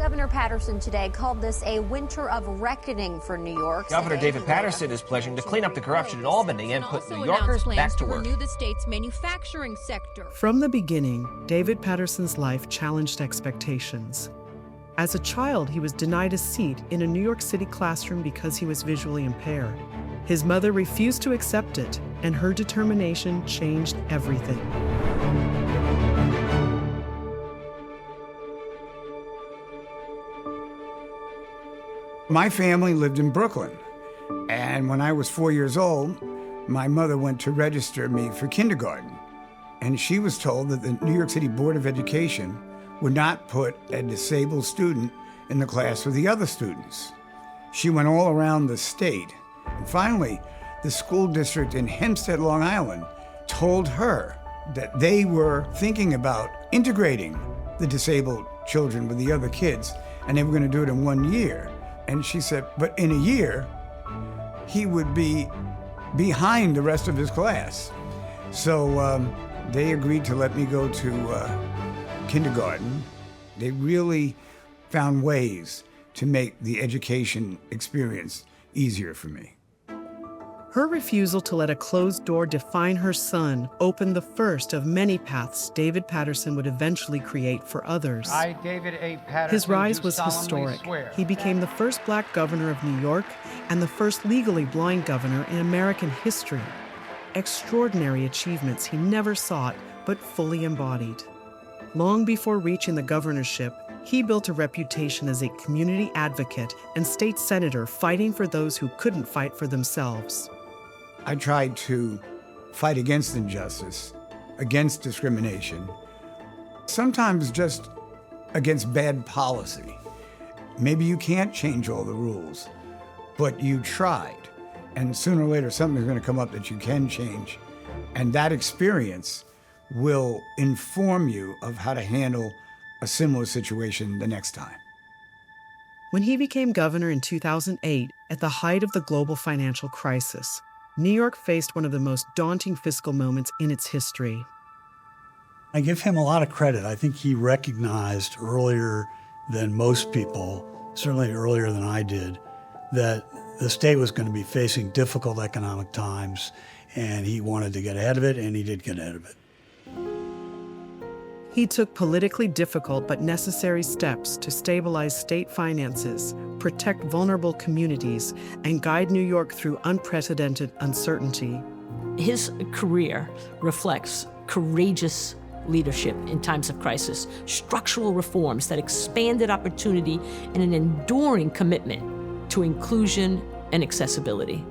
Governor Paterson today called this a winter of reckoning for New York. Governor David Paterson is pledging to clean up the corruption in Albany and put New Yorkers back to work. Renew the state's manufacturing sector. From the beginning, David Paterson's life challenged expectations. As a child, he was denied a seat in a New York City classroom because he was visually impaired. His mother refused to accept it, and her determination changed everything. My family lived in Brooklyn, and when I was 4 years old, my mother went to register me for kindergarten, and she was told that the New York City Board of Education would not put a disabled student in the class with the other students. She went all around the state, and finally, the school district in Hempstead, Long Island, told her that they were thinking about integrating the disabled children with the other kids, and they were going to do it in 1 year. And she said, but in a year, he would be behind the rest of his class. So they agreed to let me go to kindergarten. They really found ways to make the education experience easier for me. Her refusal to let a closed door define her son opened the first of many paths David Paterson would eventually create for others. I, David A. Paterson, His rise do was solemnly historic. swear. He became the first black governor of New York and the first legally blind governor in American history. Extraordinary achievements he never sought, but fully embodied. Long before reaching the governorship, he built a reputation as a community advocate and state senator fighting for those who couldn't fight for themselves. I tried to fight against injustice, against discrimination, sometimes just against bad policy. Maybe you can't change all the rules, but you tried. And sooner or later, something's going to come up that you can change. And that experience will inform you of how to handle a similar situation the next time. When he became governor in 2008, at the height of the global financial crisis, New York faced one of the most daunting fiscal moments in its history. I give him a lot of credit. I think he recognized earlier than most people, certainly earlier than I did, that the state was going to be facing difficult economic times, and he wanted to get ahead of it, and he did get ahead of it. He took politically difficult but necessary steps to stabilize state finances, protect vulnerable communities, and guide New York through unprecedented uncertainty. His career reflects courageous leadership in times of crisis, structural reforms that expanded opportunity, and an enduring commitment to inclusion and accessibility.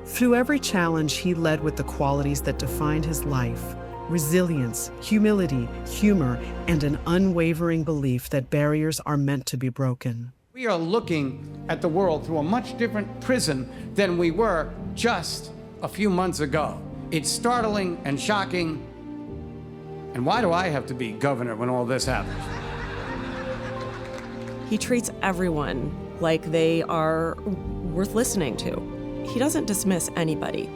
Through every challenge, he led with the qualities that defined his life: resilience, humility, humor, and an unwavering belief that barriers are meant to be broken. We are looking at the world through a much different prism than we were just a few months ago. It's startling and shocking. And why do I have to be governor when all this happens? He treats everyone like they are worth listening to. He doesn't dismiss anybody.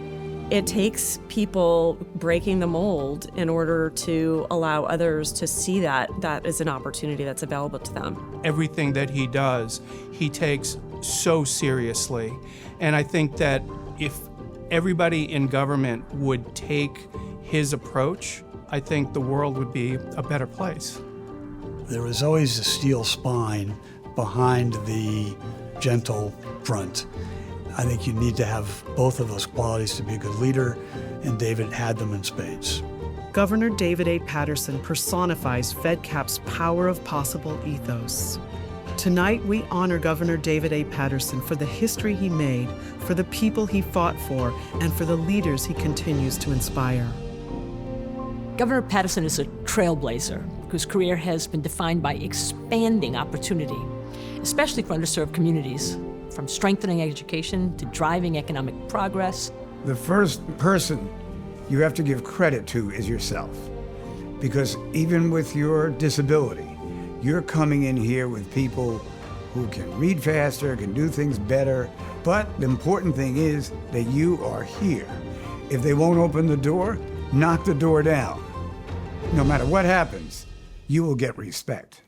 It takes people breaking the mold in order to allow others to see that is an opportunity that's available to them. Everything that he does, he takes so seriously. And I think that if everybody in government would take his approach, I think the world would be a better place. There is always a steel spine behind the gentle front. I think you need to have both of those qualities to be a good leader, and David had them in spades. Governor David A. Paterson personifies Fedcap's power of possible ethos. Tonight, we honor Governor David A. Paterson for the history he made, for the people he fought for, and for the leaders he continues to inspire. Governor Paterson is a trailblazer whose career has been defined by expanding opportunity, especially for underserved communities, from strengthening education to driving economic progress. The first person you have to give credit to is yourself. Because even with your disability, you're coming in here with people who can read faster, can do things better. But the important thing is that you are here. If they won't open the door, knock the door down. No matter what happens, you will get respect.